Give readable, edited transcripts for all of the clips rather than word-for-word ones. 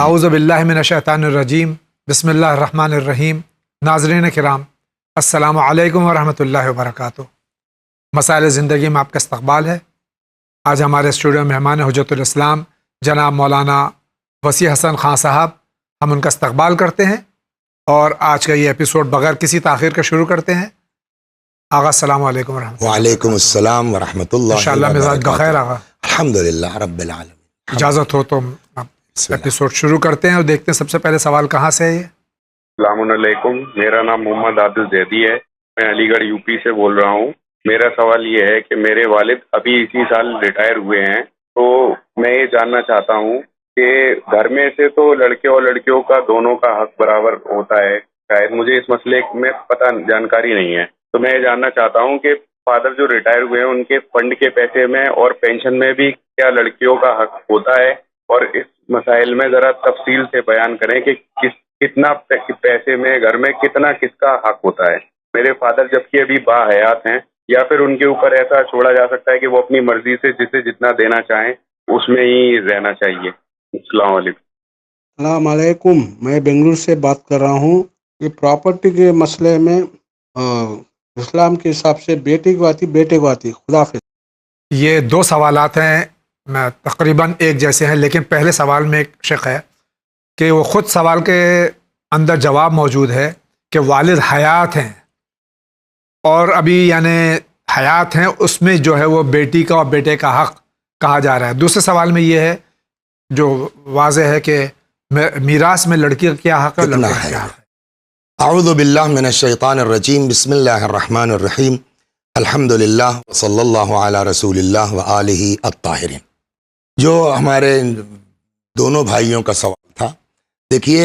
اعوذ باللہ من الشیطان الرجیم بسم اللہ الرحمن الرحیم. ناظرین کرام السلام علیکم ورحمۃ اللہ وبرکاتہ. مسائل زندگی میں آپ کا استقبال ہے. آج ہمارے اسٹوڈیو میں مہمان حجت الاسلام جناب مولانا وسیع حسن خان صاحب. ہم ان کا استقبال کرتے ہیں اور آج کا یہ ایپیسوڈ بغیر کسی تاخیر کے شروع کرتے ہیں. آغا السلام علیکم ورحمۃ اللہ. وعلیکم السلام ورحمۃ اللہ. انشاءاللہ مزاج بخیر آغا. الحمدللہ رب العالمین. اجازت ہو تو ایپیسوڈ شروع کرتے ہیں اور دیکھتے ہیں سب سے پہلے سوال کہاں سے ہے یہ. السلام علیکم، میرا نام محمد عادل زیدی ہے، میں علی گڑھ یو پی سے بول رہا ہوں. میرا سوال یہ ہے کہ میرے والد ابھی اسی سال ریٹائر ہوئے ہیں، تو میں یہ جاننا چاہتا ہوں کہ گھر میں سے تو لڑکے اور لڑکیوں کا دونوں کا حق برابر ہوتا ہے، شاید مجھے اس مسئلے میں جانکاری نہیں ہے، تو میں یہ جاننا چاہتا ہوں کہ فادر جو ریٹائر ہوئے ہیں ان کے فنڈ کے پیسے میں اور پینشن میں بھی کیا لڑکیوں کا حق ہوتا ہے، اور اس مسائل میں ذرا تفصیل سے بیان کریں کہ کتنا پیسے میں گھر میں کتنا کس کا حق ہوتا ہے. میرے فادر جبکہ ابھی باحیات ہیں، یا پھر ان کے اوپر ایسا چھوڑا جا سکتا ہے کہ وہ اپنی مرضی سے جسے جتنا دینا چاہیں اس میں ہی رہنا چاہیے. السلام علیکم. السلام علیکم، میں بنگلور سے بات کر رہا ہوں. یہ پراپرٹی کے مسئلے میں اسلام کے حساب سے بیٹے کو آتی. خدا حافظ. یہ دو سوالات ہیں، میں تقریباً ایک جیسے ہیں، لیکن پہلے سوال میں ایک شق ہے کہ وہ خود سوال کے اندر جواب موجود ہے کہ والد حیات ہیں اور ابھی یعنی حیات ہیں، اس میں جو ہے وہ بیٹی کا اور بیٹے کا حق کہا جا رہا ہے. دوسرے سوال میں یہ ہے جو واضح ہے کہ میراث میں لڑکی کا کیا حق ہے اور لڑکے کا کیا حق ہے. اعوذ باللہ من الشیطان الرجیم بسم اللہ الرحمن الرحیم الحمدللہ صلی اللہ علی رسول اللہ وآلہ الطاہرین. جو ہمارے دونوں بھائیوں کا سوال تھا، دیکھیے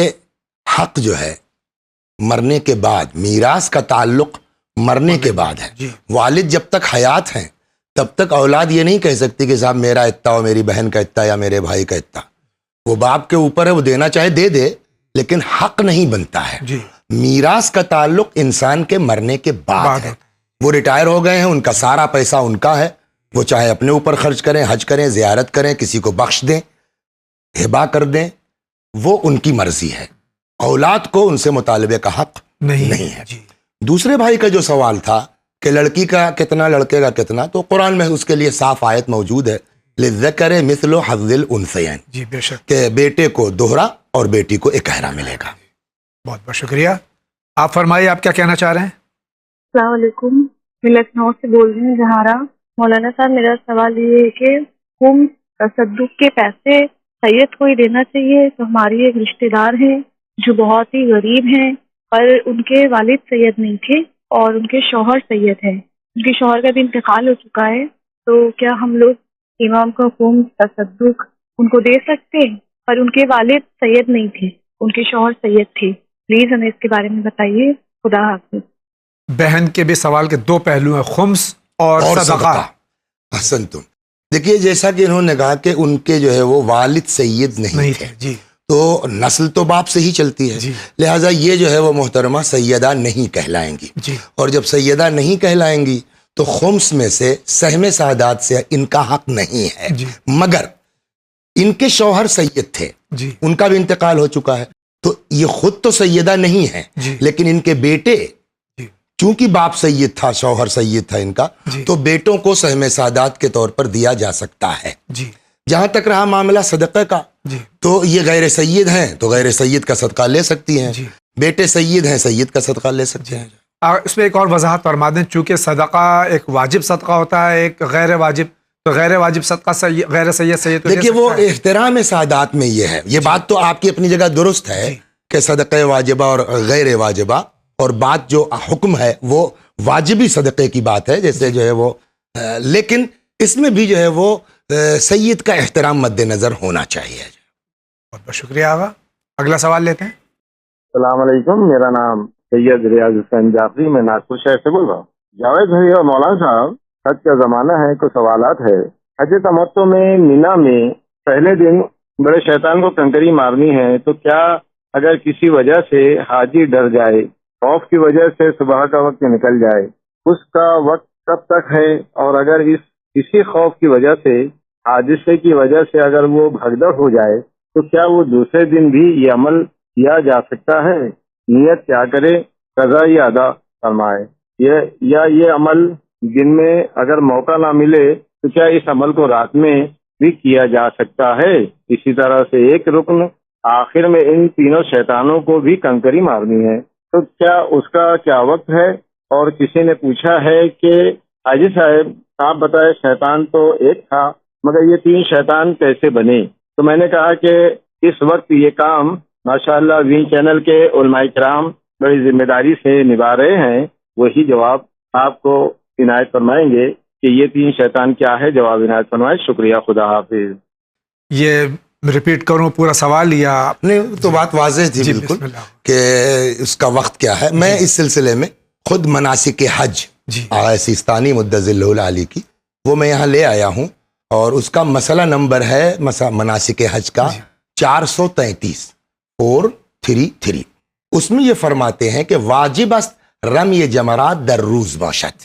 حق جو ہے مرنے کے بعد، میراث کا تعلق مرنے کے بعد ہے. والد جب تک حیات ہیں تب تک اولاد یہ نہیں کہہ سکتی کہ صاحب میرا اتنا اور میری بہن کا اتنا یا میرے بھائی کا اتنا. وہ باپ کے اوپر ہے، وہ دینا چاہے دے دے، لیکن حق نہیں بنتا ہے. میراث کا تعلق انسان کے مرنے کے بعد ہے. وہ ریٹائر ہو گئے ہیں، ان کا سارا پیسہ ان کا ہے، وہ چاہے اپنے اوپر خرچ کریں، حج کریں، زیارت کریں، کسی کو بخش دیں، ہبا کر دیں، وہ ان کی مرضی ہے. اولاد کو ان سے مطالبے کا حق نہیں ہے. دوسرے بھائی کا جو سوال تھا کہ لڑکی کا کتنا لڑکے کا کتنا، تو قرآن میں اس کے لیے صاف آیت موجود ہے، للذکر مثل حظ الانثیین. جی بے شک، کہ بیٹے کو دوہرا اور بیٹی کو اکہرا ملے گا. بہت بہت شکریہ. آپ فرمائیے، آپ کیا کہنا چاہ رہے ہیں. السلام علیکم، میں لکھنؤ سے بول رہی ہوں، جہارا. مولانا صاحب میرا سوال یہ ہے کہ ہم تصدق کے پیسے سید کو ہی دینا چاہیے. تو ہماری ایک رشتہ دار ہیں جو بہت ہی غریب ہیں، پر ان کے والد سید نہیں تھے اور ان کے شوہر سید ہیں. ان کے شوہر کا بھی انتقال ہو چکا ہے، تو کیا ہم لوگ امام کا حکم تصدق ان کو دے سکتے ہیں؟ پر ان کے والد سید نہیں تھے، ان کے شوہر سید تھے. پلیز ہمیں اس کے بارے میں بتائیے. خدا حافظ. بہن کے بھی سوال کے دو پہلو ہیں، خمس اور صدقہ. احسنتم. دیکھیے جیسا کہ انہوں نے کہا کہ ان کے جو ہے وہ والد سید نہیں تھے، جی، تو نسل تو باپ سے ہی چلتی ہے، لہٰذا یہ جو ہے وہ محترمہ سیدہ نہیں کہلائیں گی. اور جب سیدہ نہیں کہلائیں گی تو خمس میں سے سہم سعادات سے ان کا حق نہیں ہے. مگر ان کے شوہر سید تھے، ان کا بھی انتقال ہو چکا ہے، تو یہ خود تو سیدہ نہیں ہے، لیکن ان کے بیٹے چونکہ باپ سید تھا، شوہر سید تھا ان کا، تو بیٹوں کو سہم سعادات کے طور پر دیا جا سکتا ہے. جہاں تک رہا معاملہ صدقے کا، تو یہ غیر سید ہیں تو غیر سید کا صدقہ لے سکتی ہیں، بیٹے سید ہیں سید کا صدقہ لے سکتے ہیں. اس میں ایک اور وضاحت فرما دیں، چونکہ صدقہ ایک واجب صدقہ ہوتا ہے، ایک غیر واجب، تو غیر واجب صدقہ غیر سید سید. دیکھیے وہ احترام سعادات میں یہ ہے، یہ بات تو آپ کی اپنی جگہ درست ہے کہ صدقہ واجبہ اور غیر واجبہ، اور بات جو حکم ہے وہ واجبی صدقے کی بات ہے، جیسے جو ہے وہ، لیکن اس میں بھی جو ہے وہ سید کا احترام مد نظر ہونا چاہیے. بہت بہت شکریہ آغا. اگلا سوال لیتے ہیں. السلام علیکم، میرا نام سید ریاض حسین جعفری، میں ناگپور شہر سے بول رہا ہوں. جاوید بھائی اور مولانا صاحب، حج کا زمانہ ہے، کچھ سوالات ہے. حج تمتع میں مینا میں پہلے دن بڑے شیطان کو کنکری مارنی ہے، تو کیا اگر کسی وجہ سے حاجی ڈر جائے، خوف کی وجہ سے صبح کا وقت نکل جائے، اس کا وقت کب تک ہے؟ اور اگر اسی خوف کی وجہ سے، حادثے کی وجہ سے اگر وہ بھگدڑ ہو جائے تو کیا وہ دوسرے دن بھی یہ عمل کیا جا سکتا ہے؟ نیت کیا کرے، قضا یا ادا فرمائے؟ یہ عمل دن میں اگر موقع نہ ملے تو کیا اس عمل کو رات میں بھی کیا جا سکتا ہے؟ اسی طرح سے ایک رکن آخر میں ان تینوں شیطانوں کو بھی کنکری مارنی ہے، تو کیا اس کا کیا وقت ہے؟ اور کسی نے پوچھا ہے کہ حاجی صاحب آپ بتائے شیطان تو ایک تھا مگر یہ تین شیطان کیسے بنے؟ تو میں نے کہا کہ اس وقت یہ کام ماشاءاللہ وین چینل کے علماء کرام بڑی ذمہ داری سے نبھا رہے ہیں، وہی جواب آپ کو عنایت فرمائیں گے کہ یہ تین شیطان کیا ہے، جواب عنایت فرمائیں۔ شکریہ، خدا حافظ۔ یہ ریپیٹ کروں پورا سوال یا نہیں تو بات واضح تھی بالکل بسم اللہ۔ کہ اس کا وقت کیا ہے۔ میں اس سلسلے میں خود مناسک حج آغا سیستانی مدظلہ العالی کی وہ میں یہاں لے آیا ہوں، اور اس کا مسئلہ نمبر ہے مناسک حج کا 433 433۔ اس میں یہ فرماتے ہیں کہ واجب است رمی جمرات در روز باشد،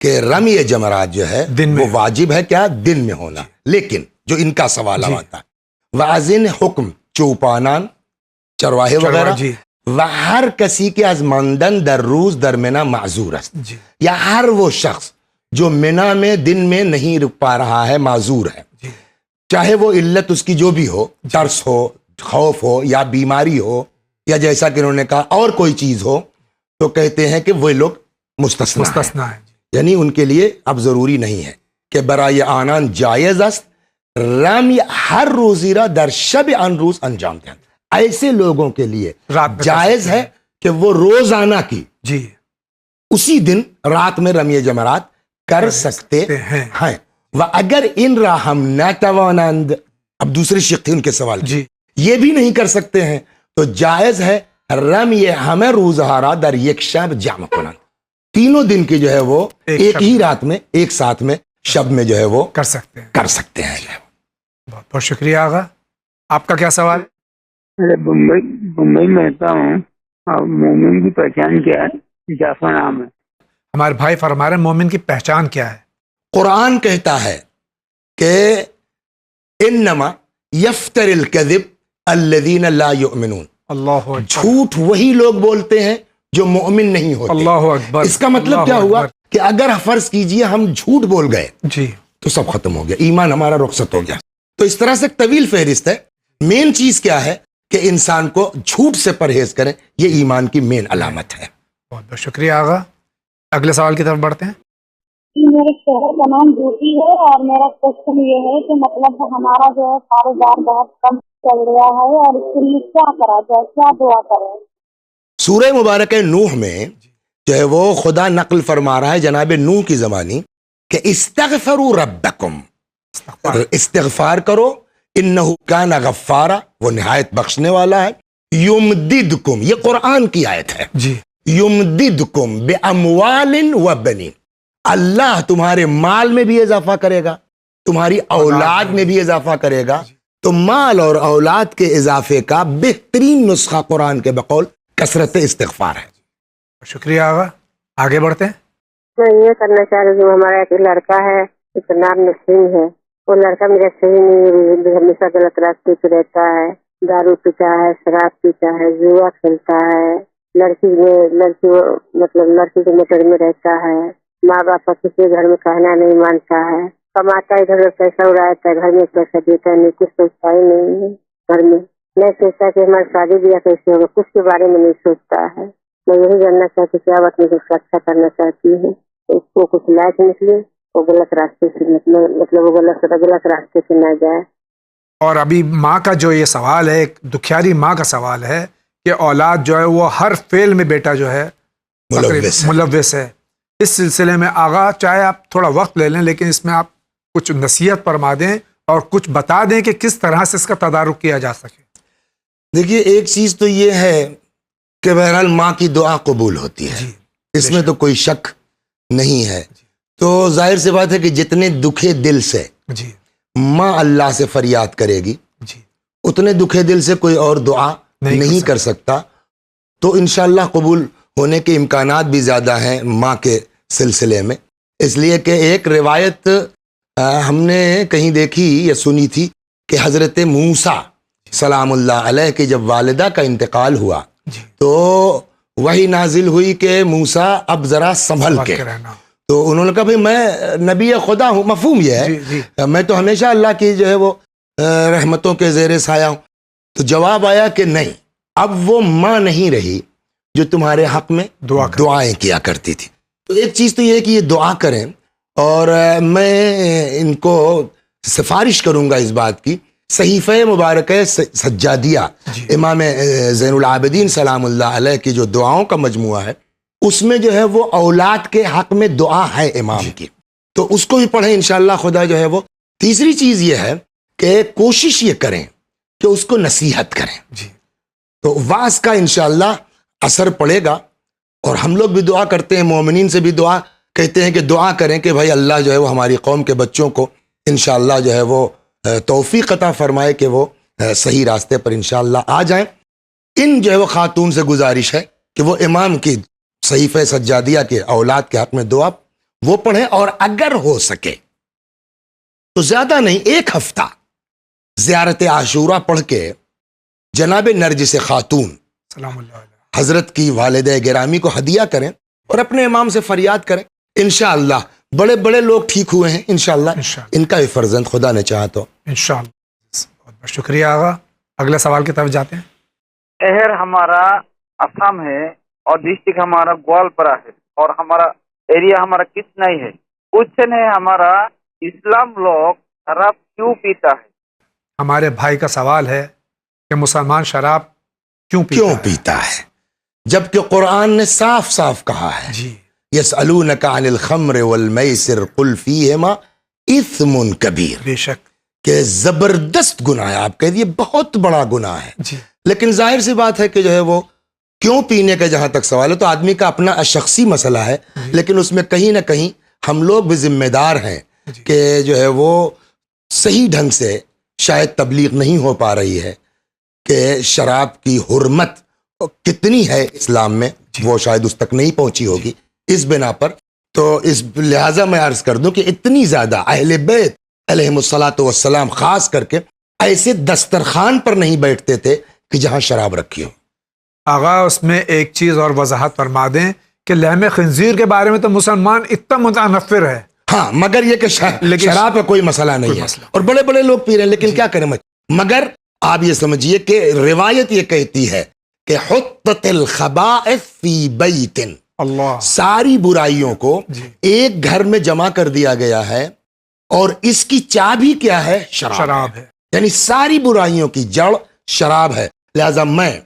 کہ رمی جمرات جو ہے وہ واجب ہے کیا دن میں ہونا، لیکن جو ان کا سوال آتا ہے وازن حکم چوپانان چرواہے وغیرہ و ہر کسی کے از ماندن در روز در منا معذور است، یا ہر وہ شخص جو منا میں دن میں نہیں رک پا رہا ہے معذور ہے، چاہے وہ علت اس کی جو بھی ہو، ترس ہو، خوف ہو، یا بیماری ہو، یا جیسا کہ انہوں نے کہا اور کوئی چیز ہو، تو کہتے ہیں کہ وہ لوگ مستثنا ہیں، یعنی ان کے لیے اب ضروری نہیں ہے کہ برائے آنان جائز است رمی ہر روزی را در شب ان روز انجام دیں۔ ایسے لوگوں کے لیے جائز ہے کہ وہ روزانہ کی اسی دن رات میں رمی جمرات کر سکتے ہیں۔ و اگر ان را ہم نہ توانند، اب دوسری شق تھی ان کے سوال کی، یہ بھی نہیں کر سکتے ہیں تو جائز ہے رمی ہمیں روزہارا در یک شب جمع کنند، تینوں دن کی جو ہے وہ ایک ہی رات میں ایک ساتھ میں شب میں جو ہے وہ کر سکتے ہیں۔ بہت بہت شکریہ آغا۔ آپ کا کیا سوال؟ بمبئی میں رہتا ہوں، اور مومن کی پہچان کیا ہے؟ جعفر نام ہے۔ ہمارے بھائی فرما رہے ہیں مومن کی پہچان کیا ہے؟ قرآن کہتا ہے کہ انما یفتر الکذب الذین لا یؤمنون، اللہ جھوٹ وہی لوگ بولتے ہیں جو مؤمن نہیں ہوتے۔ اللہ اکبر۔ اس کا مطلب کیا ہوا کہ اگر فرض کیجئے ہم جھوٹ بول گئے تو سب ختم ہو گیا، ایمان ہمارا رخصت ہو گیا۔ تو اس طرح سے طویل فہرست ہے۔ مین چیز کیا ہے کہ انسان کو جھوٹ سے پرہیز کریں، یہ ایمان کی مین علامت ہے۔ بہت بہت شکریہ آغا۔ اگلے سوال کی طرف بڑھتے ہیں۔ میرے شوہر کا نام جوتی ہے، اور میرا کوشچن یہ ہے کہ مطلب ہمارا جو ہے کاروبار بہت کم چل رہا ہے، اور اس کے لیے کیا کرا جائے، کیا دعا کریں؟ سورہ مبارک نوح میں جو ہے وہ خدا نقل فرما رہا ہے جناب نوح کی زبانی کہ استغفروا ربکم، استغفار کرو، انہ کان غفارا، وہ نہایت بخشنے والا ہے، یمددکم، یہ قرآن کی آیت ہے، یمددکم باموال و بنین، اللہ تمہارے مال میں بھی اضافہ کرے گا، تمہاری اولاد میں بھی اضافہ کرے گا۔ تو مال اور اولاد کے اضافے کا بہترین نسخہ قرآن کے بقول کثرت استغفار ہے۔ شکریہ آغا۔ آگے بڑھتے ہیں۔ میں یہ کرنا چاہ رہی ہوں، ہمارا ایک لڑکا ہے، اس کا نام نسیم ہے، وہ لڑکا میرا صحیح نہیں، ہمیشہ غلط راستے پہ رہتا ہے، دارو پیتا ہے، شراب پیتا ہے، جوا کھیلتا ہے، لڑکی کے میٹر میں رہتا ہے، ماں باپ کا کسی گھر میں کہنا نہیں مانتا ہے، کماتا ہے ادھر پیسہ اڑاتا ہے، گھر میں پیسہ دیتا نہیں، کچھ سوچتا ہی نہیں ہے، گھر میں نہیں سوچتا کہ ہماری شادی بیاہ کیسے ہوگا، کچھ کے بارے میں نہیں سوچتا ہے۔ میں یہی جاننا چاہتی ہوں کیا بات مجھے اچھا کرنا چاہتی ہوں، اس کو کچھ لائق نکلے، وہ غلط راستے سے مطلب وہ غلط راستے سے نہ جائے۔ اور ابھی ماں کا جو یہ سوال ہے، ایک دکھیاری ماں کا سوال ہے کہ اولاد جو ہے وہ ہر فعل میں بیٹا جو ہے ملوث ہے۔ اس سلسلے میں آغا چاہے آپ تھوڑا وقت لے لیں، لیکن اس میں آپ کچھ نصیحت فرما دیں اور کچھ بتا دیں کہ کس طرح سے اس کا تدارک کیا جا سکے۔ دیکھیے ایک چیز تو یہ ہے کہ بہرحال ماں کی دعا قبول ہوتی ہے، اس میں تو کوئی شک نہیں ہے۔ تو ظاہر سی بات ہے کہ جتنے دکھے دل سے ماں اللہ سے فریاد کرے گی، اتنے دکھے دل سے کوئی اور دعا نہیں کر سکتا، تو انشاءاللہ قبول ہونے کے امکانات بھی زیادہ ہیں ماں کے سلسلے میں۔ اس لیے کہ ایک روایت ہم نے کہیں دیکھی یا سنی تھی کہ حضرت موسیٰ سلام اللہ علیہ کی جب والدہ کا انتقال ہوا جی تو وہی نازل ہوئی کہ موسیٰ اب ذرا سنبھل کے. رہنا. تو انہوں نے کہا بھئی میں نبی خدا ہوں. مفہوم یہ جی جی ہے میں تو ہمیشہ اللہ کی جو ہے وہ رحمتوں کے زیر سایہ ہوں. تو جواب آیا کہ نہیں، اب وہ ماں نہیں رہی جو تمہارے حق میں دعائیں کیا کرتی تھی. تو ایک چیز تو یہ ہے کہ یہ دعا کریں، اور میں ان کو سفارش کروں گا اس بات کی، صحیفہ مبارکہ سجادیہ امام زین العابدین سلام اللہ علیہ کی جو دعاؤں کا مجموعہ ہے، اس میں جو ہے وہ اولاد کے حق میں دعا ہے امام کی، تو اس کو بھی پڑھیں انشاءاللہ خدا جو ہے وہ. تیسری چیز یہ ہے کہ کوشش یہ کریں کہ اس کو نصیحت کریں. تو وعظ کا انشاءاللہ اثر پڑے گا. اور ہم لوگ بھی دعا کرتے ہیں، مومنین سے بھی دعا کہتے ہیں کہ دعا کریں کہ بھائی اللہ جو ہے وہ ہماری قوم کے بچوں کو انشاءاللہ جو ہے وہ توفیق عطا فرمائے کہ وہ صحیح راستے پر انشاءاللہ آ جائیں. ان جو ہے وہ خاتون سے گزارش ہے کہ وہ امام کی صحیفہ سجادیہ کے اولاد کے حق میں دعا وہ پڑھیں، اور اگر ہو سکے تو زیادہ نہیں، 1 ہفتہ زیارت عاشورہ پڑھ کے جناب نرجس خاتون سلام اللہ علیہ حضرت کی والدہ گرامی کو ہدیہ کریں اور اپنے امام سے فریاد کریں. انشاءاللہ بڑے بڑے لوگ ٹھیک ہوئے ہیں انشاءاللہ، ان کا بھی فرزند خدا نے چاہا تو انشاءاللہ. بہت بہت شکریہ آغا. اگلے سوال کی طرف جاتے ہیں. شہر ہمارا آسام ہے اور ڈسٹرکٹ ہمارا گوالپرا ہے اور ہمارا ایریا ہمارا کچنائی ہے. کوشچن ہے ہمارا، اسلام لوگ شراب کیوں پیتا ہے؟ ہمارے بھائی کا سوال ہے کہ مسلمان شراب کیوں پیتا ہے جبکہ قرآن نے صاف صاف کہا ہے جی یسألونک عن الخمر والمیسر قل فیہما اثم کبیر، بے شک کہ زبردست گناہ ہے. آپ کہہ دیے بہت بڑا گناہ ہے. جی لیکن ظاہر سی بات ہے کہ جو ہے وہ کیوں پینے کا جہاں تک سوال ہے تو آدمی کا اپنا شخصی مسئلہ ہے، لیکن اس میں کہیں نہ کہیں ہم لوگ بھی ذمہ دار ہیں کہ جو ہے وہ صحیح ڈھنگ سے شاید تبلیغ نہیں ہو پا رہی ہے کہ شراب کی حرمت کتنی ہے اسلام میں، وہ شاید اس تک نہیں پہنچی ہوگی اس بنا پر. تو اس لہٰذا میں عرض کر دوں کہ اتنی زیادہ اہل بیت علیہم الصلاۃ والسلام خاص کر کے ایسے دسترخوان پر نہیں بیٹھتے تھے کہ جہاں شراب رکھی ہو. آغا اس میں ایک چیز اور وضاحت فرما دیں کہ لحم خنزیر کے بارے میں تو مسلمان اتنا متنفر ہے، ہاں مگر یہ کہ شراب کا کوئی مسئلہ نہیں ہے اور بڑے بڑے لوگ پی رہے ہیں، لیکن کیا کریں. مگر آپ یہ سمجھیے کہ روایت یہ کہتی ہے کہ حطت الخبائث فی بیت، اللہ ساری برائیوں کو ایک گھر میں جمع کر دیا گیا ہے اور اس کی چابی کیا ہے؟ شراب ہے. یعنی ساری برائیوں کی جڑ شراب ہے. لہذا میں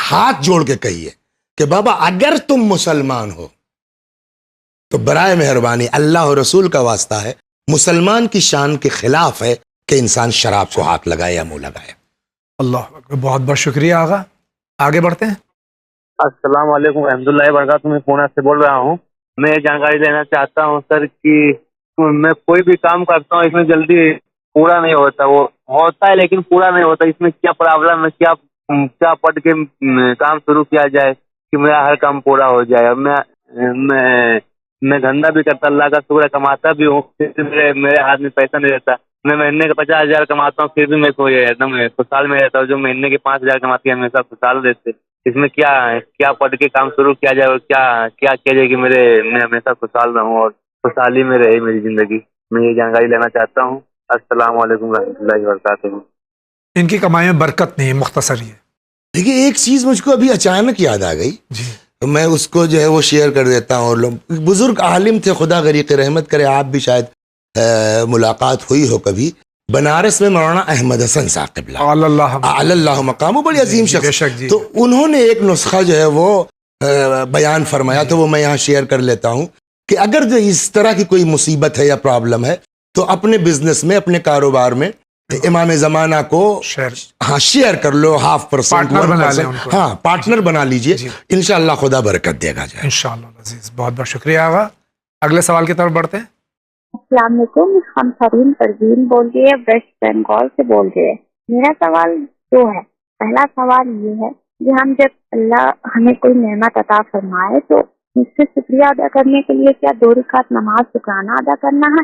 ہاتھ جوڑ کے کہیے کہ بابا اگر تم مسلمان ہو تو برائے مہربانی اللہ اور رسول کا واسطہ ہے، مسلمان کی شان کے خلاف ہے کہ انسان شراب کو ہاتھ لگائے یا منہ لگائے. اللہ اکبر. بہت بہت شکریہ آغا. آگے بڑھتے ہیں. السلام علیکم ورحمۃ اللہ وبرکاتہ. میں پونا سے بول رہا ہوں. میں یہ جانکاری لینا چاہتا ہوں سر کہ میں کوئی بھی کام کرتا ہوں اس میں جلدی پورا نہیں ہوتا، وہ ہوتا ہے لیکن پورا نہیں ہوتا. اس میں کیا پرابلم ہے؟ کیا پڑھ کے کام شروع کیا جائے کہ میرا ہر کام پورا ہو جائے؟ میں دھندا بھی کرتا، اللہ کا شکر ہے کماتا بھی ہوں، میرے ہاتھ میں پیسہ نہیں رہتا. میں مہینے کا 50,000 کماتا ہوں پھر بھی میں کوئی ایک دم خوشحال میں رہتا ہوں. جو مہینے کے 5,000 کماتی ہے ہمیشہ خوشحال رہتے. اس میں کیا پڑھ کے کام شروع کیا جائے اور کیا کیا جائے کہ میں ہمیشہ خوشحال رہوں اور خوشحالی میں رہے میری زندگی؟ میں یہ جانکاری لینا چاہتا ہوں. السلام علیکم ورحمۃ اللہ وبرکاتہ. ان کی کمائی میں برکت نہیں ہے، مختصر یہ. دیکھیے ایک چیز مجھ کو ابھی اچانک یاد آ گئی، میں اس کو جو ہے وہ شیئر کر دیتا ہوں. اور لوگ بزرگ عالم تھے، خدا غریق رحمت کرے، آپ بھی شاید ملاقات ہوئی ہو کبھی. بنارس میں مولانا احمد حسن صاحب قبلہ اعلی اللہ مقام، بڑی عظیم شخص. تو انہوں نے ایک نسخہ جو ہے وہ بیان فرمایا، تو وہ میں یہاں شیئر کر لیتا ہوں کہ اگر جو اس طرح کی کوئی مصیبت ہے یا پرابلم ہے تو اپنے بزنس میں، اپنے کاروبار میں امام زمانہ کو شیئر کر لو، 0.5%، ہاں پارٹنر بنا لیجئے. انشاءاللہ خدا برکت دے گا. انشاءاللہ عزیز. بہت بہت شکریہ آغا. اگلے سوال کی طرف بڑھتے ہیں. السلام علیکم، ہم فرین پروین بول رہے ہیں، ویسٹ بنگال سے بول رہے ہیں. میرا سوال دو ہے. پہلا سوال یہ ہے کہ ہم جب اللہ ہمیں کوئی نعمت عطا فرمائے تو اس سے شکریہ ادا کرنے کے لیے کیا 2 رکعت نماز شکرانہ ادا کرنا ہے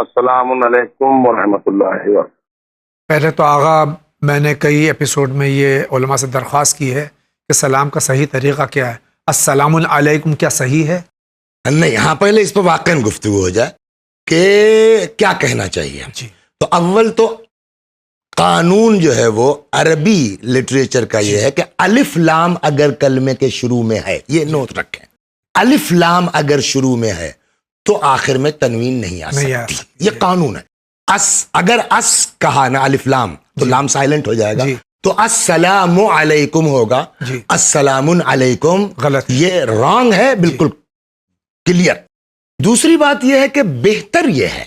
السلام علیکم ورحمۃ اللہ وبرکاتہ. پہلے تو آغا میں نے کئی ایپیسوڈ میں یہ علماء سے درخواست کی ہے کہ سلام کا صحیح طریقہ کیا ہے. السلام علیکم کیا صحیح ہے؟ نہیں، ہاں پہلے اس پہ واقعاً گفتگو ہو جائے کہ کیا کہنا چاہیے. جی تو اول تو قانون جو ہے وہ عربی لٹریچر کا یہ ہے کہ الف لام اگر کلمے کے شروع میں ہے، یہ نوٹ رکھیں، الف لام اگر شروع میں ہے تو آخر میں تنوین نہیں آ سکتی. یہ قانون ہے. اگر اس کہا نا الف لام تو لام سائلنٹ ہو جائے گا. تو السلام علیکم ہوگا. السلام علیکم غلط، یہ رانگ ہے، بالکل کلیئر. دوسری بات یہ ہے کہ بہتر یہ ہے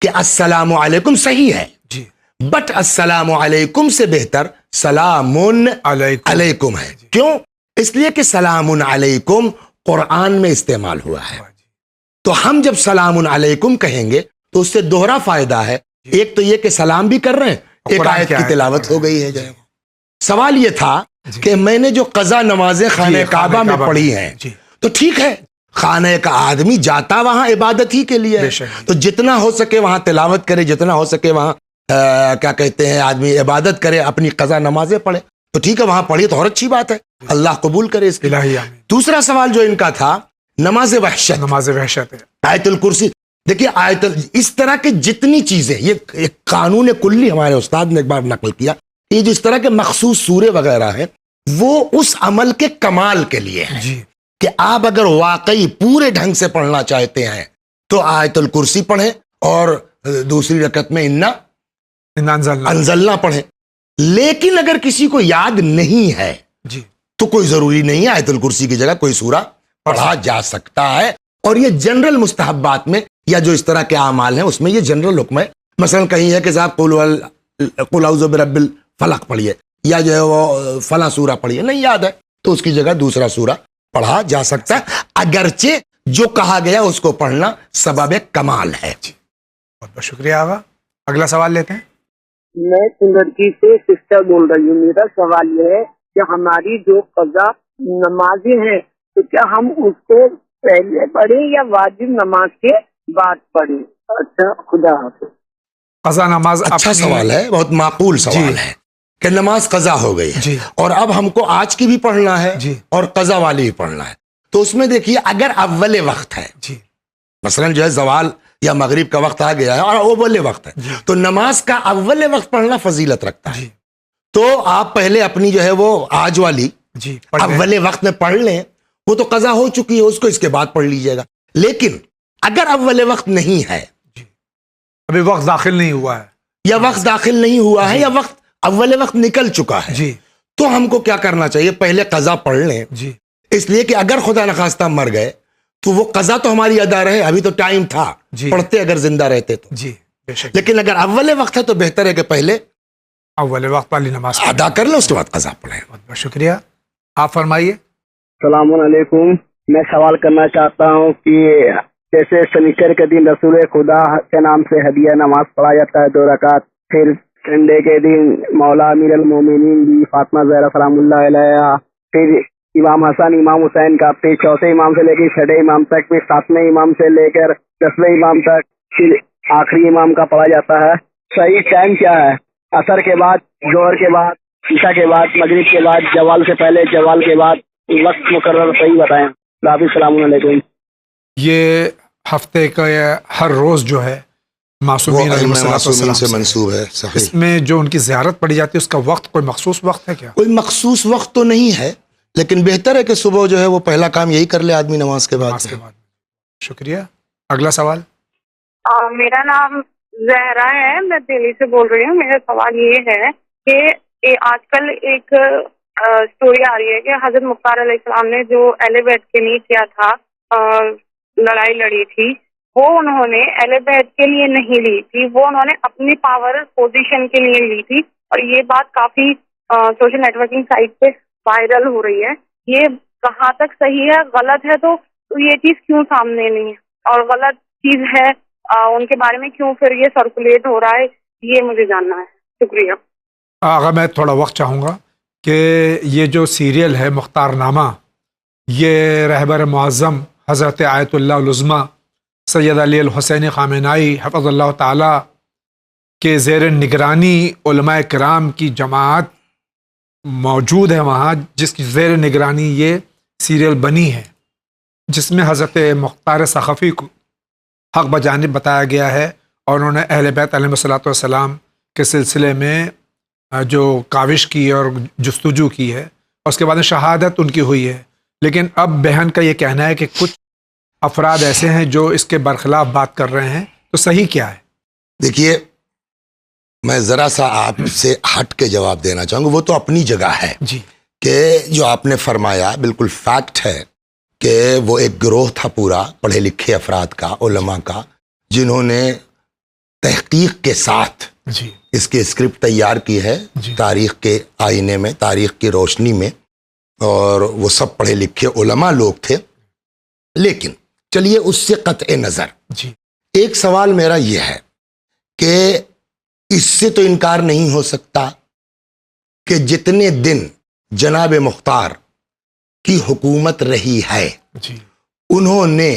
کہ السلام علیکم صحیح ہے، جی بٹ السلام علیکم سے بہتر سلام علیکم ہے. کیوں؟ اس لیے کہ سلام علیکم قرآن میں استعمال ہوا ہے. تو ہم جب سلام علیکم کہیں گے تو اس سے دوہرا فائدہ ہے. ایک تو یہ کہ سلام بھی کر رہے ہیں، ایک آیت کی تلاوت ہو گئی ہے. سوال یہ تھا کہ میں نے جو قضا نمازیں خانہ کعبہ میں پڑھی ہیں تو ٹھیک ہے، خانہ کا آدمی جاتا وہاں عبادت ہی کے لیے ہے، تو جتنا ہو سکے وہاں تلاوت کرے، جتنا ہو سکے وہاں کیا کہتے ہیں آدمی عبادت کرے، اپنی قضا نمازیں پڑھے. تو ٹھیک ہے، وہاں پڑھی تو اور اچھی بات ہے، اللہ قبول کرے اس کی. دوسرا سوال جو ان کا تھا نماز وحشت، نماز وحشت ہے، آیت الکرسی. دیکھیے اس طرح کے جتنی چیزیں، یہ ایک قانون کلی ہمارے استاد نے ایک بار نقل کیا، یہ جو اس طرح کے مخصوص سورے وغیرہ ہیں وہ اس عمل کے کمال کے لیے ہیں کہ آپ اگر واقعی پورے ڈھنگ سے پڑھنا چاہتے ہیں تو آیت الکرسی پڑھیں اور دوسری رکعت میں انا انزلنا پڑھیں. لیکن اگر کسی کو یاد نہیں ہے تو کوئی ضروری نہیں ہے، آیت الکرسی کی جگہ کوئی سورہ پڑھا جا سکتا ہے. اور یہ جنرل مستحبات میں یا جو اس طرح کے اعمال ہیں اس میں یہ جنرل حکم ہے. مثلا کہیں ہے کہ صاحب قل اعوذ برب الفلق پڑھیے یا جو ہے وہ فلاں سورہ پڑھیے، نہیں یاد ہے تو اس کی جگہ دوسرا سورہ پڑھا جا سکتا ہے، اگرچہ جو کہا گیا اس کو پڑھنا سبب کمال ہے. بہت بہت شکریہ آغا. اگلا سوال لیتے ہیں. میں لڑکی سے سسٹر بول رہی ہوں. میرا سوال یہ ہے کہ ہماری جو قضا نمازیں ہیں تو کیا ہم اس کو پہلے پڑھیں یا واجب نماز کے بعد پڑھیں؟ اچھا، خدا حافظ. قضا نماز اچھا سوال ہے، بہت معقول سوال ہے کہ نماز قضا ہو گئی ہے اور اب ہم کو آج کی بھی پڑھنا ہے اور قضا والی بھی پڑھنا ہے. تو اس میں دیکھیے اگر اول وقت ہے، مثلا جو ہے زوال یا مغرب کا وقت آ گیا ہے اور اول وقت ہے، تو نماز کا اول وقت پڑھنا فضیلت رکھتا ہے. تو آپ پہلے اپنی جو ہے وہ آج والی اول وقت میں پڑھ لیں، وہ تو قضا ہو چکی ہے، اس کو اس کے بعد پڑھ لیجئے گا. لیکن اگر اول وقت نہیں ہے، ابھی وقت داخل نہیں ہوا ہے یا وقت داخل نہیں ہوا ہے یا وقت اول وقت نکل چکا ہے، تو ہم کو کیا کرنا چاہیے؟ پہلے قضا پڑھ لیں. اس لیے کہ اگر خدا نخواستہ مر گئے تو وہ قضا تو ہماری ادا رہے، ابھی تو ٹائم تھا، پڑھتے اگر زندہ رہتے تو. لیکن اگر اول وقت ہے تو بہتر ہے کہ پہلے اول وقت والی نماز ادا کر لیں، اس کے بعد قضا پڑھیں. بہت بہت شکریہ. آپ فرمائیے. السلام علیکم. میں سوال کرنا چاہتا ہوں کہ جیسے شنیچر کے دن رسول خدا کے نام سے ہدیہ نماز پڑھا جاتا ہے 2 رکعت، پھر سنڈے کے دن مولا امیر المومنین بھی فاطمہ زہرا سلام اللہ علیہ، پھر امام حسن امام حسین کا، پھر چوتھے امام سے لے کے 6 امام تک، پھر 7ویں امام سے لے کر 10ویں امام تک، پھر آخری امام کا پڑھا جاتا ہے. صحیح ٹائم کیا ہے؟ عصر کے بعد، ظہر کے بعد، عشاء کے بعد، مغرب کے بعد، زوال سے پہلے، زوال کے بعد، وقت مقرر صحیح بتائیں. السلام علیکم. یہ ہفتے کا ہر روز جو ہے معصومین سے منسوب ہے. اس میں جو ان کی زیارت پڑھی جاتی ہے اس کا وقت کوئی مخصوص وقت ہے کیا؟ کوئی مخصوص وقت تو نہیں ہے، لیکن بہتر ہے کہ صبح جو ہے وہ پہلا کام یہی کر لے آدمی نماز کے بعد. شکریہ. اگلا سوال. میرا نام زہرا ہے، میں دہلی سے بول رہی ہوں. میرا سوال یہ ہے کہ آج کل ایک اسٹوری آ رہی ہے کہ حضرت مختار علیہ السلام نے جو اہل بیت کے لیے کیا تھا، لڑائی لڑی تھی، وہ انہوں نے اہل بیت کے لیے نہیں لی تھی، وہ انہوں نے اپنی پاور پوزیشن کے لیے لی تھی. اور یہ بات کافی سوشل نیٹ ورکنگ سائٹ پہ وائرل ہو رہی ہے. یہ کہاں تک صحیح ہے، غلط ہے؟ تو یہ چیز کیوں سامنے نہیں ہے، اور غلط چیز ہے ان کے بارے میں کیوں پھر یہ سرکولیٹ ہو رہا ہے، یہ مجھے جاننا ہے. شکریہ. آغا میں تھوڑا وقت چاہوں گا کہ یہ جو سیریل ہے مختار نامہ، یہ رہبر معظم حضرت آیت اللہ العظمیٰ سید علی الحسینی خامنائی حفظ اللہ تعالی کے زیر نگرانی علماء کرام کی جماعت موجود ہے وہاں، جس کی زیر نگرانی یہ سیریل بنی ہے، جس میں حضرت مختار سقفی کو حق بجانب بتایا گیا ہے، اور انہوں نے اہل بیت علیہ الصلوۃ والسلام کے سلسلے میں جو کاوش کی اور جستجو کی ہے، اور اس کے بعد شہادت ان کی ہوئی ہے. لیکن اب بہن کا یہ کہنا ہے کہ کچھ افراد ایسے ہیں جو اس کے برخلاف بات کر رہے ہیں، تو صحیح کیا ہے؟ دیکھیے، میں ذرا سا آپ سے ہٹ کے جواب دینا چاہوں گا. وہ تو اپنی جگہ ہے جی، کہ جو آپ نے فرمایا بالکل فیکٹ ہے کہ وہ ایک گروہ تھا پورا پڑھے لکھے افراد کا، علماء کا، جنہوں نے تحقیق کے ساتھ جی اس کی اسکرپٹ تیار کی ہے جی، تاریخ کے آئینے میں، تاریخ کی روشنی میں، اور وہ سب پڑھے لکھے علماء لوگ تھے. لیکن چلیے اس سے قطع نظر جی ایک سوال میرا یہ ہے کہ اس سے تو انکار نہیں ہو سکتا کہ جتنے دن جناب مختار کی حکومت رہی ہے جی انہوں نے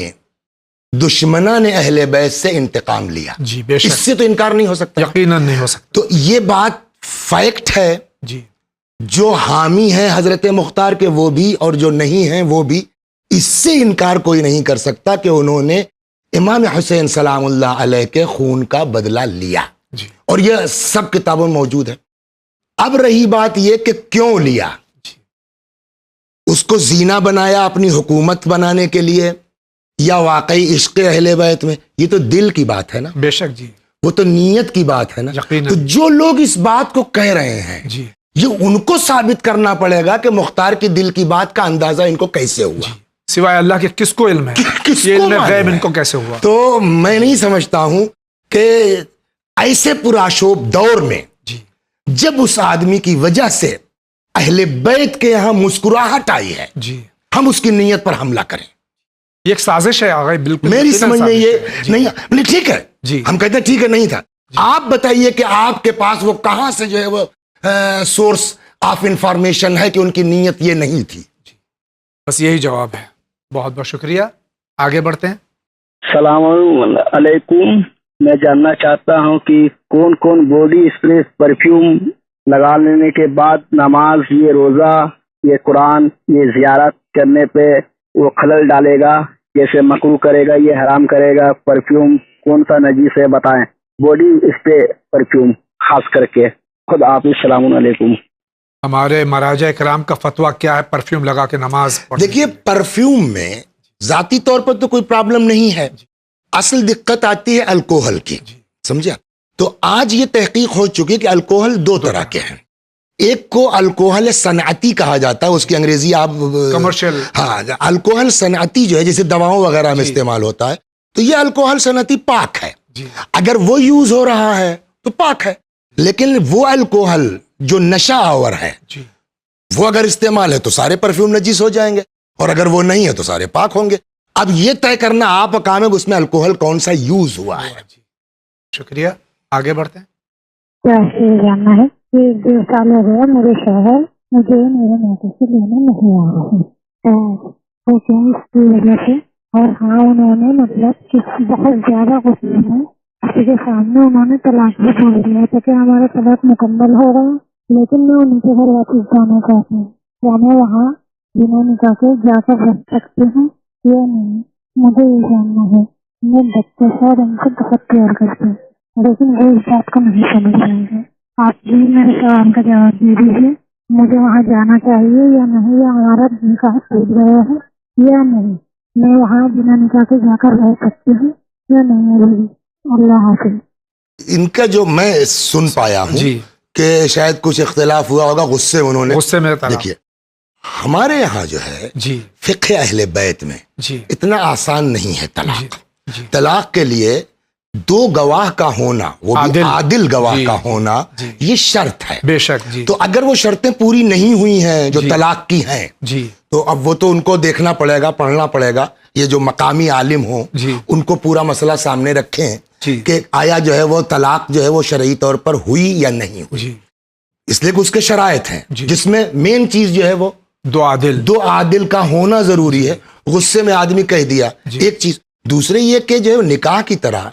دشمنان اہل بیت سے انتقام لیا. جی، بے اس شک، سے تو انکار نہیں ہو سکتا. یقیناً نہیں ہو سکتا. تو یہ بات فیکٹ ہے. جی جو حامی ہیں حضرت مختار کے وہ بھی، اور جو نہیں ہیں وہ بھی. اس سے انکار کوئی نہیں کر سکتا کہ انہوں نے امام حسین سلام اللہ علیہ کے خون کا بدلہ لیا، جی اور یہ سب کتابوں میں موجود ہے. اب رہی بات یہ کہ کیوں لیا، جی اس کو زینہ بنایا اپنی حکومت بنانے کے لیے، یا واقعی عشق اہل بیت میں؟ یہ تو دل کی بات ہے نا، بے شک. جی وہ تو نیت کی بات ہے نا. یقیناً. تو جو لوگ اس بات کو کہہ رہے ہیں، جی یہ ان کو ثابت کرنا پڑے گا کہ مختار کی دل کی بات کا اندازہ ان کو کیسے ہوا. سوائے اللہ کے کس کو علم ہے؟ کس یہ کو علم معلوم غیب ہے؟ ان کو کیسے ہوا؟ تو میں نہیں سمجھتا ہوں کہ ایسے پرآشوب دور میں جی جب اس آدمی کی وجہ سے اہل بیت کے یہاں مسکراہٹ آئی ہے، جی ہم اس کی نیت پر حملہ کریں. یہ ایک سازش ہے آگے، بالکل میری یقیناً سمجھ میں سازش یہ ہے. جی. نہیں ٹھیک ہے، جی ہم کہتے ہیں ٹھیک ہے نہیں تھا. آپ بتائیے کہ آپ کے پاس وہ کہاں سے جو ہے وہ سورس آف انفارمیشن ہے کہ ان کی نیت یہ نہیں تھی. بس یہی جواب ہے. بہت بہت شکریہ. آگے بڑھتے ہیں. السلام علیکم. میں جاننا چاہتا ہوں کہ کون کون باڈی اسپرے پرفیوم لگا لینے کے بعد نماز، یہ روزہ، یہ قرآن، یہ زیارت کرنے پہ وہ خلل ڈالے گا، جیسے مکروہ کرے گا، یہ حرام کرے گا. پرفیوم کون سا نجیس ہے بتائیں، باڈی اسپرے پرفیوم خاص کر کے. خود آپ. السلام علیکم. ہمارے مراجع کرام کا فتویٰ کیا ہے پرفیوم لگا کے نماز پڑھنے دیکھیے، کے لیے؟ پرفیوم میں ذاتی طور پر تو کوئی پرابلم نہیں ہے، اصل دقت آتی ہے الکوہل کی. سمجھا؟ تو آج یہ تحقیق ہو چکی کہ الکوہل دو طرح کے ہیں. ایک کو الکوہل صنعتی کہا جاتا ہے، اس کی انگریزی آپ کمرشل. ہاں، الکوہل صنعتی جو ہے جیسے دواؤں وغیرہ میں جی. استعمال ہوتا ہے، تو یہ الکوہل صنعتی پاک ہے. جی اگر وہ یوز ہو رہا ہے تو پاک ہے. لیکن وہ الکوہل جو نشہ آور ہے، جی وہ اگر استعمال ہے تو سارے پرفیوم نجیس ہو جائیں گے، اور اگر وہ نہیں ہے تو سارے پاک ہوں گے. اب یہ طے کرنا آپ کا کام ہے کہ اس میں الکوہل کون سا یوز ہوا ہے. جی شکریہ. آگے بڑھتے ہیں. کیا یہ جاننا ہے کہ 2 سال ہو گیا میرے شوہر مجھے میرے بیٹے سے لینے نہیں آ رہے اس کی وجہ سے. اور ہاں، انہوں نے مطلب کہ بہت زیادہ غصے میں کسی کے سامنے انہوں نے طلاق بھی بول دیا تھا کہ ہمارا طلاق مکمل ہو گیا. لیکن میں ان کے گھر واپس جانا چاہتی ہوں. کیا میں وہاں بنا نکاح کے جا کر رہ سکتی ہوں یا نہیں؟ مجھے یہ جاننا ہے. میں بچے سے اور ان سے بہت پیار کرتی ہوں، لیکن وہ اس بات کو نہیں سمجھ رہے ہیں. آپ بھی میرے سوال کا جواب دے دیجیے. مجھے وہاں جانا چاہیے یا نہیں، یا ہمارا نکاح ٹوٹ گیا ہے یا نہیں؟ میں وہاں بنا نکاح کے جا کر رہ سکتی ہوں یا نہیں؟ اللہ حافظ. ان کا جو میں سن پایا ہوں جی کہ شاید کچھ اختلاف ہوا ہوگا، غصے انہوں نے. غصے میں طلاق. دیکھیے، ہمارے یہاں جو ہے جی فقہ اہل بیت میں جی اتنا آسان نہیں ہے طلاق. جی طلاق کے لیے 2 گواہ کا ہونا، وہ بھی عادل گواہ جی. کا ہونا، جی. یہ شرط ہے. بے شک. جی تو اگر وہ شرطیں پوری نہیں ہوئی ہیں جو جی. طلاق کی ہیں، جی تو اب وہ تو ان کو دیکھنا پڑے گا، پڑھنا پڑے گا. یہ جو مقامی عالم ہوں جی ان کو پورا مسئلہ سامنے رکھیں جی کہ آیا جو ہے وہ طلاق جو ہے وہ شرعی طور پر ہوئی یا نہیں ہوئی. جی اس لیے کہ اس کے شرائط ہیں، جی. جس میں مین چیز جو ہے وہ 2 عادل. 2 عادل کا ہونا ضروری ہے. غصے میں آدمی کہہ دیا جی. ایک چیز. دوسرے یہ کہ جو ہے نکاح کی طرح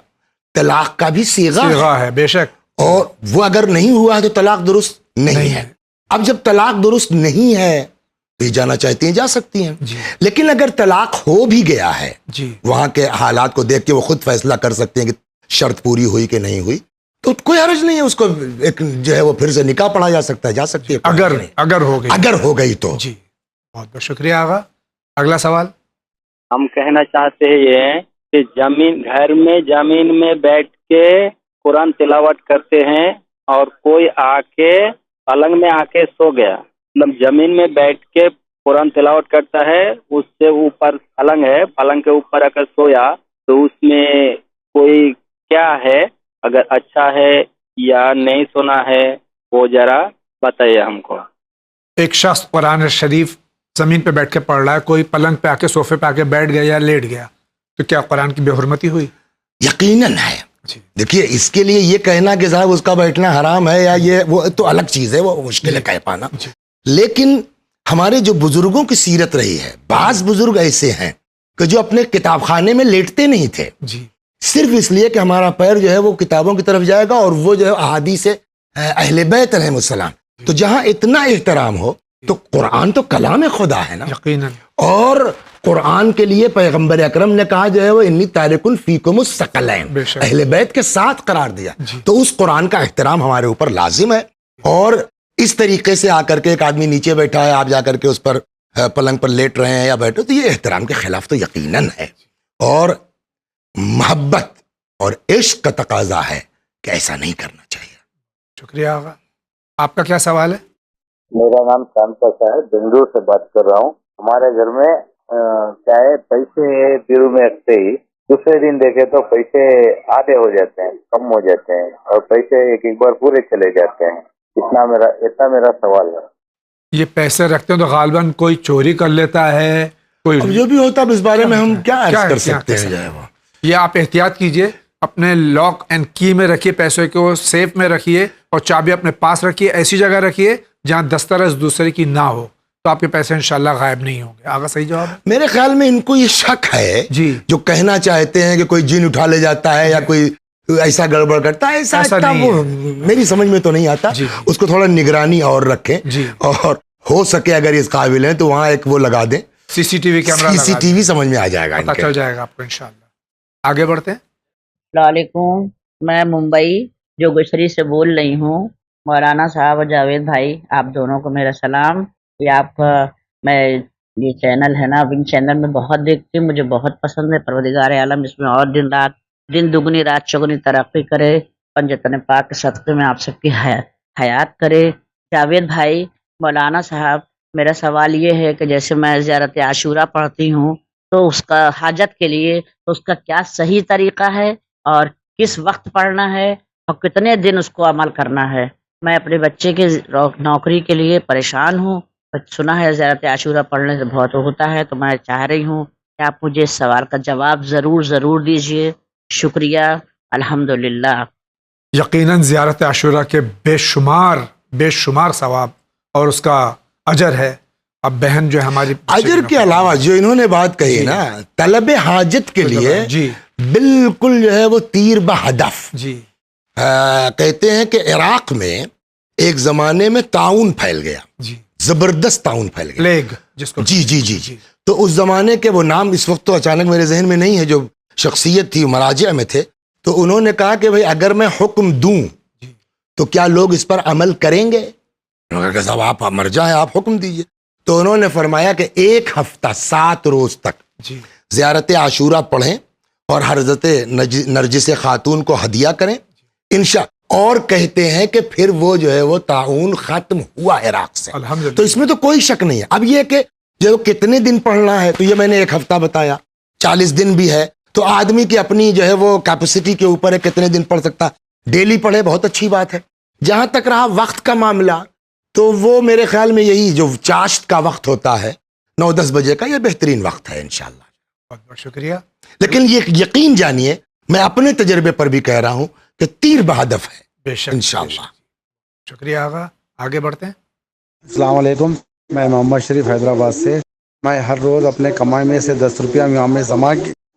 طلاق کا بھی صیغہ ہے، صیغہ ہے بے شک، اور وہ اگر نہیں ہوا ہے تو طلاق درست نہیں ہے۔ اب جب طلاق درست نہیں ہے تو یہ جانا چاہتی ہیں جا سکتی ہیں، جی لیکن اگر طلاق ہو بھی گیا ہے، جی وہاں کے حالات کو دیکھ کے وہ خود فیصلہ کر سکتے ہیں کہ شرط پوری ہوئی کہ نہیں ہوئی، تو کوئی حرج نہیں ہے، اس کو ایک جو ہے وہ پھر سے نکاح پڑھا جا سکتا ہے، جا سکتی ہے اگر ہو گئی، اگر ہو گئی تو۔ جی بہت بہت شکریہ آغا۔ اگلا سوال۔ ہم کہنا چاہتے ہیں یہ کہ گھر میں زمین میں بیٹھ کے قرآن تلاوت کرتے ہیں اور کوئی آ کے پلنگ میں آ کے سو گیا، مطلب زمین میں بیٹھ کے قرآن تلاوت کرتا ہے، اس سے اوپر پلنگ ہے، پلنگ کے اوپر آ کر سویا، تو اس میں کوئی کیا ہے؟ اگر اچھا ہے یا نہیں سنا ہے وہ ذرا بتائیے ہم کو۔ ایک شخص قرآن شریف زمین پہ بیٹھ کے پڑھ رہا ہے، کوئی پلنگ پہ آ کے صوفے پہ آ کے بیٹھ گیا یا لیٹ گیا، تو کیا قرآن کی بے حرمتی ہوئی؟ یقیناً ہے۔ دیکھیے اس کے لیے یہ کہنا کہ صاحب اس کا بیٹھنا حرام ہے یا یہ وہ تو الگ چیز ہے، وہ مشکل ہے کہہ پانا، لیکن ہمارے جو بزرگوں کی سیرت رہی ہے، بعض بزرگ ایسے ہیں کہ جو اپنے کتاب خانے میں لیٹتے نہیں تھے، جی صرف اس لیے کہ ہمارا پیر جو ہے وہ کتابوں کی طرف جائے گا، اور وہ جو ہے احادیث اہل بیت علیہم السلام، تو جہاں اتنا احترام ہو تو قرآن تو کلام خدا ہے نا، یقیناً، اور قرآن کے لیے پیغمبر اکرم نے کہا جو ہے وہ انی تارک فیکم الثقلین، بے شک، اہل بیت کے ساتھ قرار دیا، تو اس قرآن کا احترام ہمارے اوپر لازم ہے، اور اس طریقے سے آ کر کے ایک آدمی نیچے بیٹھا ہے، آپ جا کر کے اس پر پلنگ پر لیٹ رہے ہیں یا بیٹھے، تو یہ احترام کے خلاف تو یقیناً ہے، اور محبت اور عشق کا تقاضا ہے کہ ایسا نہیں کرنا چاہیے۔ شکریہ آغا۔ آپ کا کیا سوال ہے؟ میرا نام کانتا ہے، بنگلور سے بات کر رہا ہوں۔ ہمارے گھر میں کیا ہے، پیسے بیرو میں رکھتے ہی دوسرے دن دیکھے تو پیسے آدھے ہو جاتے ہیں، کم ہو جاتے ہیں، اور پیسے ایک بار پورے چلے جاتے ہیں۔ اتنا میرا سوال ہے۔ یہ پیسے رکھتے ہیں تو غالباً کوئی چوری کر لیتا ہے، کوئی اب جو بھی ہوتا ہے اس بارے میں ہم کیا عرض کر سکتے ہیں، یہ آپ احتیاط کیجئے، اپنے لاک اینڈ کی میں رکھیے پیسوں کو، سیف میں رکھیے، اور چابی اپنے پاس رکھیے، ایسی جگہ رکھیے جہاں دسترس دوسرے کی نہ ہو، تو آپ کے پیسے انشاءاللہ غائب نہیں ہوں گے۔ آگا صحیح جواب ہے؟ میرے خیال میں ان کو یہ شک ہے جی، جو کہنا چاہتے ہیں کہ کوئی جن اٹھا لے جاتا ہے یا کوئی ایسا گڑبڑ کرتا ہے، ایسا نہیں وہ میری سمجھ میں تو نہیں آتا۔ اس کو تھوڑا نگرانی اور رکھیں، اور ہو سکے اگر اس قابل ہیں تو وہاں ایک وہ لگا دیں، سی سی ٹی وی کیمرہ، سی سی ٹی وی سمجھ میں آ جائے گا، پتہ چل جائے گا آپ کو انشاءاللہ۔ آگے بڑھتے ہیں۔ السلام علیکم، میں ممبئی جوگشری سے بول رہی ہوں۔ مولانا صاحب اور جاوید بھائی، آپ دونوں کو میرا سلام۔ یہ آپ کا میں یہ چینل ہے نا، ان چینل میں بہت دیکھتی ہوں، مجھے بہت پسند ہے۔ پروردگار عالم اس میں اور دن دگنی رات چگنی ترقی کرے، پنجتن پاک کے صدقے میں آپ سب کی حیات کرے۔ جاوید بھائی، مولانا صاحب، میرا سوال یہ ہے کہ جیسے میں زیارت عاشورہ پڑھتی ہوں تو اس کا حاجت کے لیے تو اس کا کیا صحیح طریقہ ہے، اور کس وقت پڑھنا ہے، اور کتنے دن اس کو عمل کرنا ہے؟ میں اپنے بچے کے نوکری کے لیے پریشان ہوں، سنا ہے زیارت عاشورہ پڑھنے سے بہت ہوتا ہے، تو میں چاہ رہی ہوں کہ آپ مجھے اس سوال کا جواب ضرور دیجیے۔ شکریہ، الحمدللہ۔ یقیناً زیارت عاشورہ کے بے شمار ثواب اور اس کا اجر ہے۔ اب بہن جو ہے ہماری، اجر کے علاوہ جو انہوں نے بات کہی نا، طلب حاجت کے لیے بالکل جو ہے وہ تیر بہدف۔ جی کہتے ہیں کہ عراق میں ایک زمانے میں طاعون پھیل گیا، زبردست طاعون پھیل گیا، پلیگ جس کو، جی تو اس زمانے کے وہ نام اس وقت تو اچانک میرے ذہن میں نہیں ہے، جو شخصیت تھی مراجع میں تھے، تو انہوں نے کہا کہ بھئی اگر میں حکم دوں تو کیا لوگ اس پر عمل کریں گے؟ انہوں نے کہا صاحب آپ مرجع ہیں، آپ حکم دیجئے۔ تو انہوں نے فرمایا کہ 1 ہفتہ 7 روز تک زیارت عاشورہ پڑھیں اور حضرت نرجس خاتون کو ہدیہ کریں اور کہتے ہیں کہ پھر وہ جو ہے وہ طاعون ختم ہوا عراق سے۔ تو اس میں تو کوئی شک نہیں ہے۔ اب یہ کہ جو کتنے دن پڑھنا ہے، تو یہ میں نے 1 ہفتہ بتایا، 40 دن بھی ہے، تو آدمی کی اپنی جو ہے وہ کیپیسٹی کے اوپر ہے کتنے دن پڑھ سکتا، ڈیلی پڑھے بہت اچھی بات ہے۔ جہاں تک رہا وقت کا معاملہ، تو وہ میرے خیال میں یہی جو چاشت کا وقت ہوتا ہے 9-10 بجے کا، یہ بہترین وقت ہے انشاءاللہ۔ بہت بہت شکریہ۔ لیکن یہ یقین جانیے، میں اپنے تجربے پر بھی کہہ رہا ہوں کہ تیر بہدف ہے بے شک انشاءاللہ۔ شکریہ آغا، آگے بڑھتے ہیں۔ السلام علیکم، میں محمد شریف حیدرآباد سے۔ میں ہر روز اپنے کمائی میں سے 10 روپیہ امام میں جمع